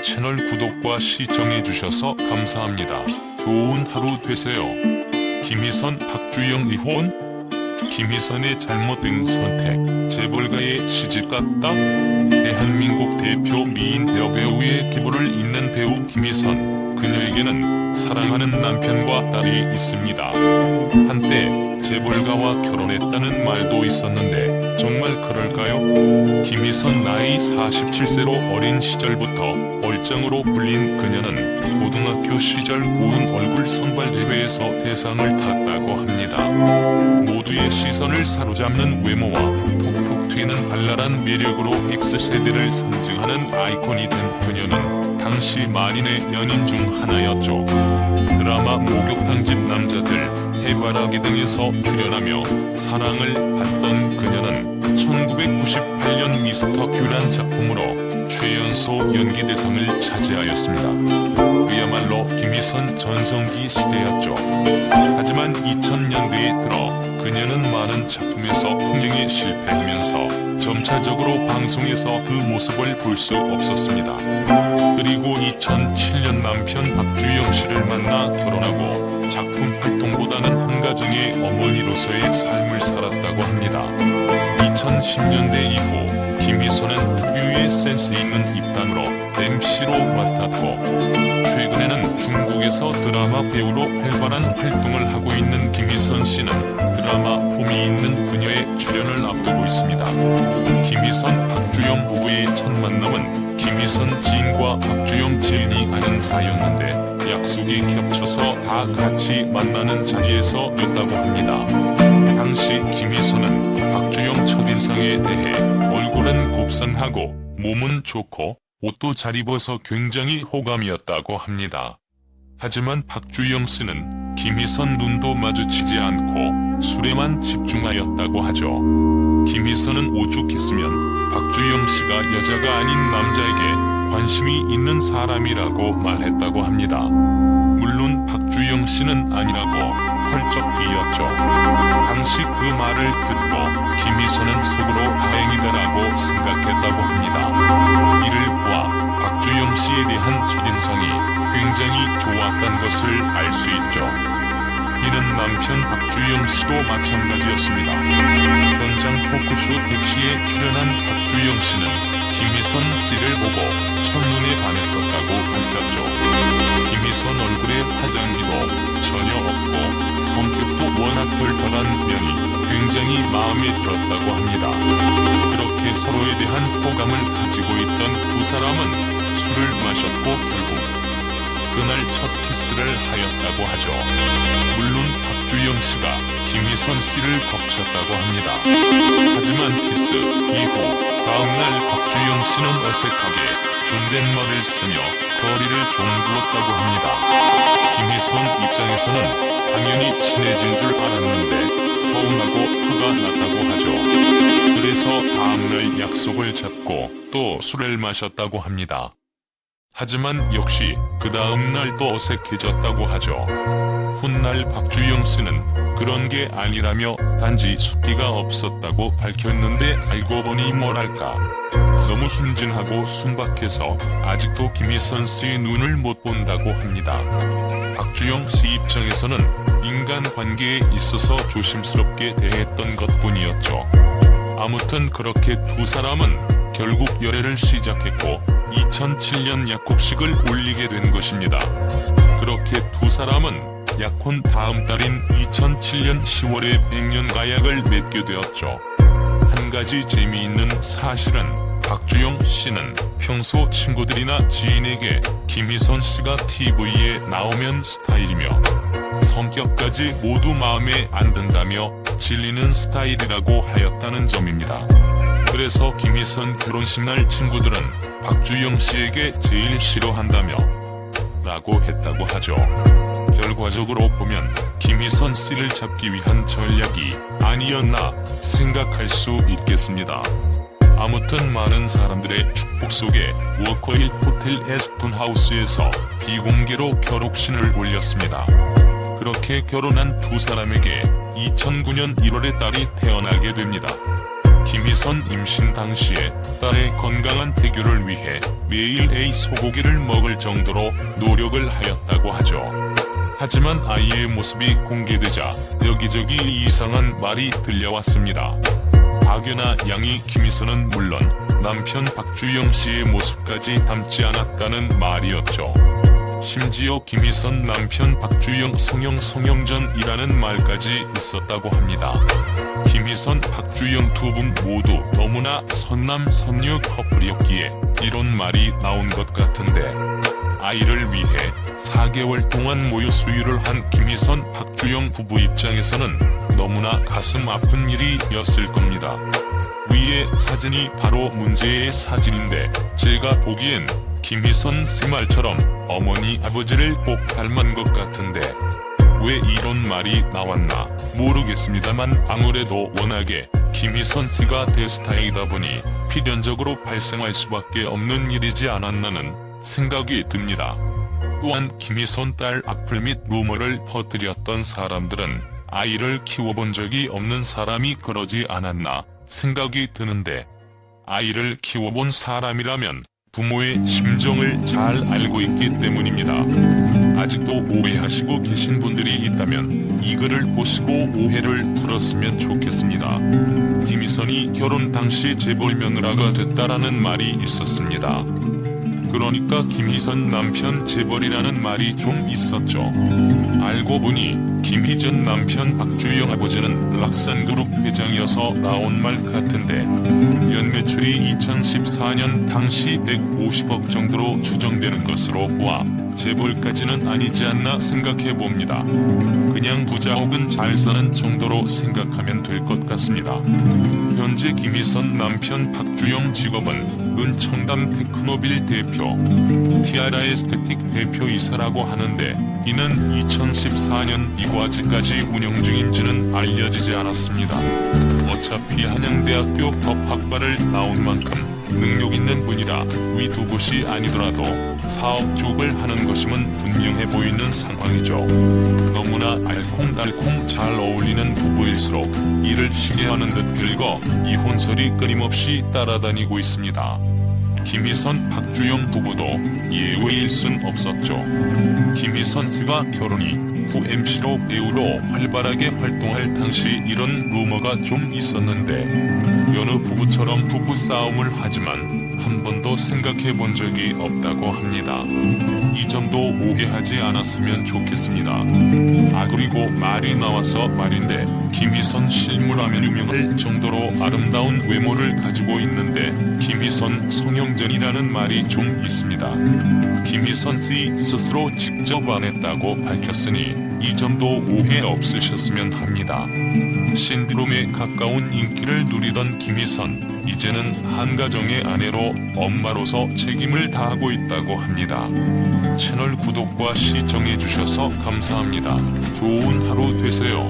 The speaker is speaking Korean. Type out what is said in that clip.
채널 구독과 시청해주셔서 감사합니다. 좋은 하루 되세요. 김희선 박주영 이혼? 김희선의 잘못된 선택, 재벌가의 시집 갔다? 대한민국 대표 미인 여배우의 기부를 잇는 배우 김희선, 그녀에게는 사랑하는 남편과 딸이 있습니다. 한때 재벌가와 결혼했다는 말도 있었는데 정말 그럴까요? 김희선 나이 47세로 어린 시절부터 얼짱으로 불린 그녀는 고등학교 시절 고은 얼굴 선발 대회에서 대상을 탔다고 합니다. 모두의 시선을 사로잡는 외모와 톡톡 튀는 발랄한 매력으로 X세대를 상징하는 아이콘이 된 그녀는 당시 만인의 연인 중 하나였죠. 드라마 목욕탕집 남자들, 해바라기 등에서 출연하며 사랑을 받던 그녀는 1998년 미스터 듀란 작품으로 최연소 연기대상을 차지하였습니다. 그야말로 김희선 전성기 시대였죠. 하지만 2000년대에 들어 그녀는 많은 작품에서 흥행에 실패하면서 점차적으로 방송에서 그 모습을 볼 수 없었습니다. 그리고 2007년 남편 박주영 씨를 만나 결혼하고 작품 활동보다는 한 가정의 어머니로서의 삶을 살았다고 합니다. 2010년대 이후 김희선은 특유의 센스 있는 입담으로 MC로 맡았고 최근에는 중국에서 드라마 배우로 활발한 활동을 하고 있는 김희선 씨는 드라마 품이 있는 그녀의 출연을 앞두고 있습니다. 김희선 박주영 부부의 첫 만남은 김희선 지인과 박주영 지인이 아는 사이였는데 약속이 겹쳐서 다 같이 만나는 자리에서 였다고 합니다. 당시 김희선은 박주영 첫인상에 대해 얼굴은 곱상하고 몸은 좋고 옷도 잘 입어서 굉장히 호감이었다고 합니다. 하지만 박주영 씨는 김희선 눈도 마주치지 않고 술에만 집중하였다고 하죠. 김희선은 오죽했으면 박주영 씨가 여자가 아닌 남자에게 관심이 있는 사람이라고 말했다고 합니다. 물론 박주영 씨는 아니라고 펄쩍 뛰었죠. 당시 그 말을 듣고 김희선은 속으로 다행이다라고 생각했다고 합니다. 이를 보아 박주영 씨에 대한 첫인상이 굉장히 좋았던 것을 알 수 있죠. 이는 남편 박주영 씨도 마찬가지였습니다. 현장 토크쇼 백시에 출연한 박주영 씨는 김희선 씨를 보고 첫눈에 반했었다고 밝혔죠. 김희선 얼굴에 화장기도 전혀 없고 성격도 워낙 털털한 면이 굉장히 마음에 들었다고 합니다. 그렇게 서로에 대한 호감을 가지고 있던 두 사람은 술을 마셨고 결국 그날 첫 키스를 하였다고 하죠. 물론 박주영 씨가 김희선 씨를 덮쳤다고 합니다. 하지만 키스 이후 다음날 박주영 씨는 어색하게 존댓말을 쓰며 거리를 좀 두었다고 합니다. 김희선 입장에서는 당연히 친해진 줄 알았는데 서운하고 화가 났다고 하죠. 그래서 다음날 약속을 잡고 또 술을 마셨다고 합니다. 하지만 역시 그 다음날 또 어색해졌다고 하죠. 훗날 박주영 씨는 그런 게 아니라며 단지 숫기가 없었다고 밝혔는데 알고 보니 뭐랄까 너무 순진하고 순박해서 아직도 김희선 씨의 눈을 못 본다고 합니다. 박주영 씨 입장에서는 인간관계에 있어서 조심스럽게 대했던 것뿐이었죠. 아무튼 그렇게 두 사람은 결국 열애를 시작했고 2007년 약혼식을 올리게 된 것입니다. 그렇게 두 사람은 약혼 다음 달인 2007년 10월에 100년 가약을 맺게 되었죠. 한 가지 재미있는 사실은 박주영 씨는 평소 친구들이나 지인에게 김희선 씨가 TV에 나오면 스타일이며 성격까지 모두 마음에 안 든다며 질리는 스타일이라고 하였다는 점입니다. 그래서 김희선 결혼식 날 친구들은 박주영 씨에게 제일 싫어한다며 라고 했다고 하죠. 결과적으로 보면 김희선 씨를 잡기 위한 전략이 아니었나 생각할 수 있겠습니다. 아무튼 많은 사람들의 축복 속에 워커힐 호텔 에스톤하우스에서 비공개로 결혼신을 올렸습니다. 그렇게 결혼한 두 사람에게 2009년 1월에 딸이 태어나게 됩니다. 김희선 임신 당시에 딸의 건강한 태교를 위해 매일 A 소고기를 먹을 정도로 노력을 하였다고 하죠. 하지만 아이의 모습이 공개되자 여기저기 이상한 말이 들려왔습니다. 박연아 양이 김희선은 물론 남편 박주영 씨의 모습까지 닮지 않았다는 말이었죠. 심지어 김희선 남편 박주영 성형전이라는 말까지 있었다고 합니다. 김희선 박주영 두 분 모두 너무나 선남선녀 커플이었기에 이런 말이 나온 것 같은데, 아이를 위해 4개월 동안 모유 수유를 한 김희선 박주영 부부 입장에서는 너무나 가슴 아픈 일이었을 겁니다. 위의 사진이 바로 문제의 사진인데, 제가 보기엔 김희선 씨 말처럼 어머니 아버지를 꼭 닮은 것 같은데 왜 이런 말이 나왔나 모르겠습니다만, 아무래도 워낙에 김희선 씨가 대스타이다 보니 필연적으로 발생할 수밖에 없는 일이지 않았나는 생각이 듭니다. 또한 김희선 딸 악플 및 루머를 퍼뜨렸던 사람들은 아이를 키워본 적이 없는 사람이 그러지 않았나 생각이 드는데, 아이를 키워본 사람이라면 부모의 심정을 잘 알고 있기 때문입니다. 아직도 오해하시고 계신 분들이 있다면 이 글을 보시고 오해를 풀었으면 좋겠습니다. 김희선이 결혼 당시 재벌 며느라가 됐다라는 말이 있었습니다. 그러니까 김희선 남편 재벌이라는 말이 좀 있었죠. 알고 보니 김희전 남편 박주영 아버지는 락산그룹 회장이어서 나온 말 같은데, 연매출이 2014년 당시 150억 정도로 추정되는 것으로 보아 재벌까지는 아니지 않나 생각해봅니다. 그냥 부자 혹은 잘 사는 정도로 생각하면 될 것 같습니다. 현재 김희선 남편 박주영 직업은 은청담 테크노빌 대표, 티아라 에스테틱 대표이사라고 하는데, 이는 2014년 이과지까지 운영 중인지는 알려지지 않았습니다. 어차피 한양대학교 법학과를 나온 만큼 능력 있는 분이라 위 두 곳이 아니더라도 사업 쪽을 하는 것이면 분명해 보이는 상황이죠. 너무나 알콩달콩 잘 어울리는 부부일수록 이를 시기하는 듯 별거 이혼설이 끊임없이 따라다니고 있습니다. 김희선 박주영 부부도 예외일 순 없었죠. 김희선 씨가 결혼이 후 MC로 배우로 활발하게 활동할 당시 이런 루머가 좀 있었는데, 여느 부부처럼 부부싸움을 하지만 한 번도 생각해 본 적이 없다고 합니다. 이 점도 오해하지 않았으면 좋겠습니다. 그리고 말이 나와서 말인데, 김희선 실물하면 유명할 정도로 아름다운 외모를 가지고 있는데 김희선 성형전이라는 말이 좀 있습니다. 김희선 씨 스스로 직접 안 했다고 밝혔으니 이 점도 오해 없으셨으면 합니다. 신드롬에 가까운 인기를 누리던 김희선, 이제는 한 가정의 아내로 엄마로서 책임을 다하고 있다고 합니다. 채널 구독과 시청해주셔서 감사합니다. 좋은 하루 되세요.